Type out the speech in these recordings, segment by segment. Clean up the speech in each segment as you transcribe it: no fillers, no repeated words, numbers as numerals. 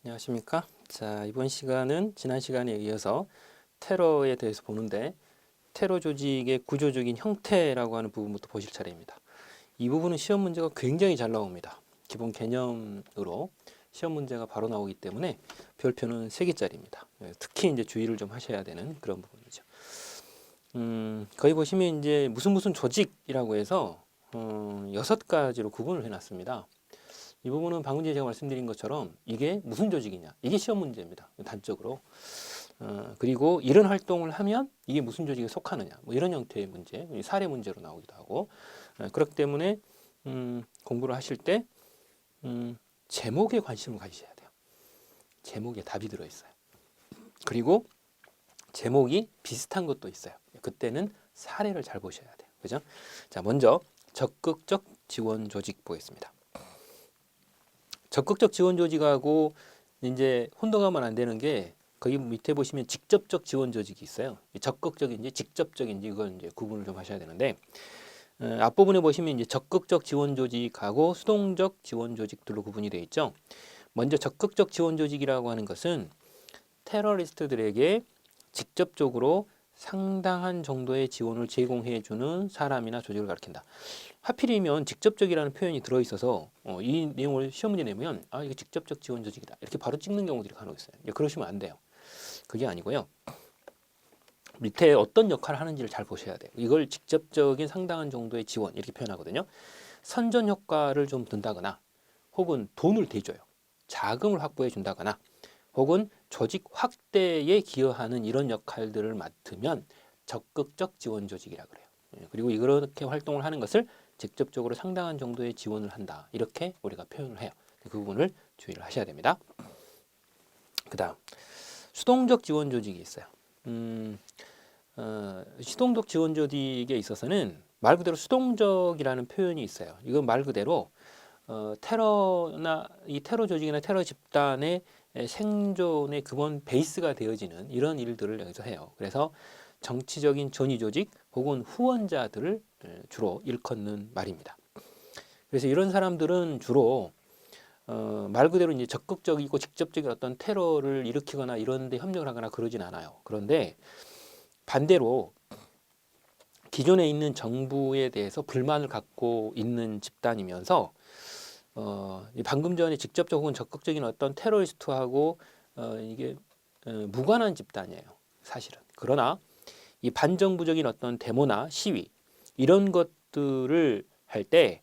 안녕하십니까? 자, 이번 시간은 지난 시간에 이어서 테러에 대해서 보는데 테러 조직의 구조적인 형태라고 하는 부분부터 보실 차례입니다. 이 부분은 시험 문제가 굉장히 잘 나옵니다. 기본 개념으로 시험 문제가 바로 나오기 때문에 별표는 3개짜리입니다. 특히 이제 주의를 좀 하셔야 되는 그런 부분이죠. 거기 보시면 이제 무슨 조직이라고 해서 6가지로 구분을 해놨습니다. 이 부분은 방금 전에 제가 말씀드린 것처럼 이게 무슨 조직이냐, 이게 시험 문제입니다. 단적으로. 그리고 이런 활동을 하면 이게 무슨 조직에 속하느냐, 뭐 이런 형태의 문제, 사례 문제로 나오기도 하고. 그렇기 때문에 공부를 하실 때 제목에 관심을 가지셔야 돼요. 제목에 답이 들어있어요. 그리고 제목이 비슷한 것도 있어요. 그때는 사례를 잘 보셔야 돼요. 그죠? 자, 먼저 적극적 지원 조직 보겠습니다. 적극적 지원 조직하고 이제 혼동하면 안 되는 게 거기 밑에 보시면 직접적 지원 조직이 있어요. 적극적인지 직접적인지 이걸 이제 구분을 좀 하셔야 되는데, 앞부분에 보시면 이제 적극적 지원 조직하고 수동적 지원 조직들로 구분이 되어 있죠. 먼저 적극적 지원 조직이라고 하는 것은 테러리스트들에게 직접적으로 상당한 정도의 지원을 제공해 주는 사람이나 조직을 가리킨다. 하필이면 직접적이라는 표현이 들어있어서 이 내용을 시험 문제 내면 이게 직접적 지원 조직이다 이렇게 바로 찍는 경우들이 간혹 있어요. 그러시면 안 돼요. 그게 아니고요. 밑에 어떤 역할을 하는지를 잘 보셔야 돼요. 이걸 직접적인 상당한 정도의 지원 이렇게 표현하거든요. 선전 효과를 좀 든다거나 혹은 돈을 대줘요. 자금을 확보해 준다거나 혹은 조직 확대에 기여하는 이런 역할들을 맡으면 적극적 지원 조직이라 그래요. 그리고 이렇게 활동을 하는 것을 직접적으로 상당한 정도의 지원을 한다. 이렇게 우리가 표현을 해요. 그 부분을 주의를 하셔야 됩니다. 그 다음 수동적 지원 조직이 있어요. 수동적 지원 조직에 있어서는 말 그대로 수동적이라는 표현이 있어요. 이건 말 그대로 테러나 이 테러 조직이나 테러 집단의 생존의 기본 베이스가 되어지는 이런 일들을 여기서 해요. 그래서 정치적인 전위 조직 혹은 후원자들을 주로 일컫는 말입니다. 그래서 이런 사람들은 주로 말 그대로 이제 적극적이고 직접적인 어떤 테러를 일으키거나 이런 데 협력을 하거나 그러진 않아요. 그런데 반대로 기존에 있는 정부에 대해서 불만을 갖고 있는 집단이면서 방금 전에 직접적 혹은 적극적인 어떤 테러리스트하고 이게 무관한 집단이에요. 사실은. 그러나 이 반정부적인 어떤 데모나 시위 이런 것들을 할 때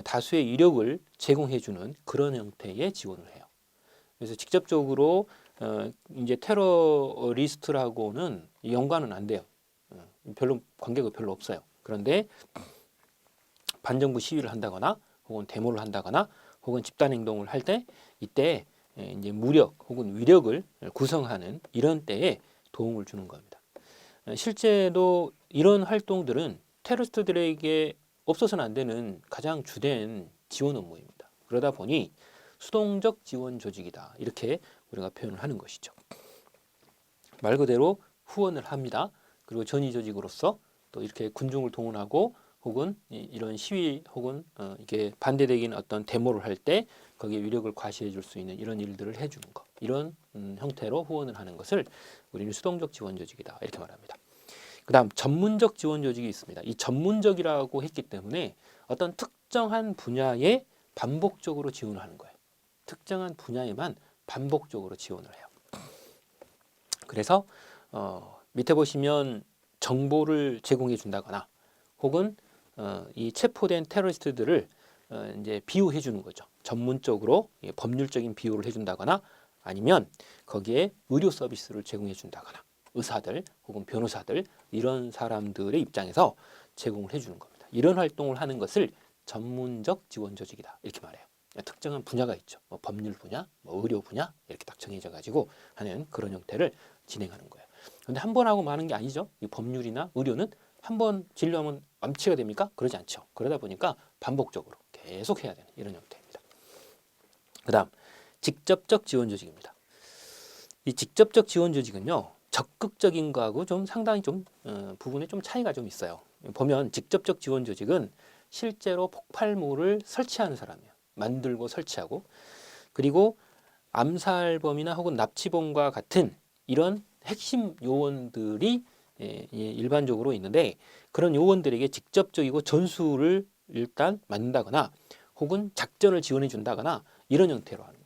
다수의 이력을 제공해주는 그런 형태의 지원을 해요. 그래서 직접적으로 이제 테러리스트라고는 연관은 안 돼요. 별로 관계가 별로 없어요. 그런데 반정부 시위를 한다거나 혹은 데모를 한다거나 혹은 집단 행동을 할 때 이때 이제 무력 혹은 위력을 구성하는 이런 때에 도움을 주는 겁니다. 실제로 이런 활동들은 테러리스트들에게 없어서는 안 되는 가장 주된 지원 업무입니다. 그러다 보니 수동적 지원 조직이다. 이렇게 우리가 표현을 하는 것이죠. 말 그대로 후원을 합니다. 그리고 전위 조직으로서 또 이렇게 군중을 동원하고 혹은 이런 시위 혹은 이게 반대되긴 어떤 데모를 할 때 거기에 위력을 과시해 줄 수 있는 이런 일들을 해주는 것 이런 형태로 후원을 하는 것을 우리는 수동적 지원 조직이다 이렇게 말합니다. 그 다음 전문적 지원 조직이 있습니다. 이 전문적이라고 했기 때문에 어떤 특정한 분야에 반복적으로 지원을 하는 거예요. 특정한 분야에만 반복적으로 지원을 해요. 그래서 밑에 보시면 정보를 제공해 준다거나 혹은 이 체포된 테러리스트들을 이제 비유해 주는 거죠. 전문적으로 법률적인 비유를 해준다거나 아니면 거기에 의료 서비스를 제공해 준다거나 의사들 혹은 변호사들 이런 사람들의 입장에서 제공을 해주는 겁니다. 이런 활동을 하는 것을 전문적 지원 조직이다 이렇게 말해요. 특정한 분야가 있죠. 뭐 법률 분야, 뭐 의료 분야 이렇게 딱 정해져 가지고 하는 그런 형태를 진행하는 거예요. 그런데 한 번 하고 마는 게 아니죠. 이 법률이나 의료는 한 번 진료하면 완치가 됩니까? 그러지 않죠. 그러다 보니까 반복적으로 계속 해야 되는 이런 형태입니다. 그 다음 직접적 지원 조직입니다. 이 직접적 지원 조직은요. 적극적인 거하고 좀 상당히 좀 부분에 좀 차이가 좀 있어요. 보면 직접적 지원 조직은 실제로 폭발물을 설치하는 사람이에요. 만들고 설치하고 그리고 암살범이나 혹은 납치범과 같은 이런 핵심 요원들이 일반적으로 있는데 그런 요원들에게 직접적이고 전술을 일단 만든다거나 혹은 작전을 지원해 준다거나 이런 형태로 하는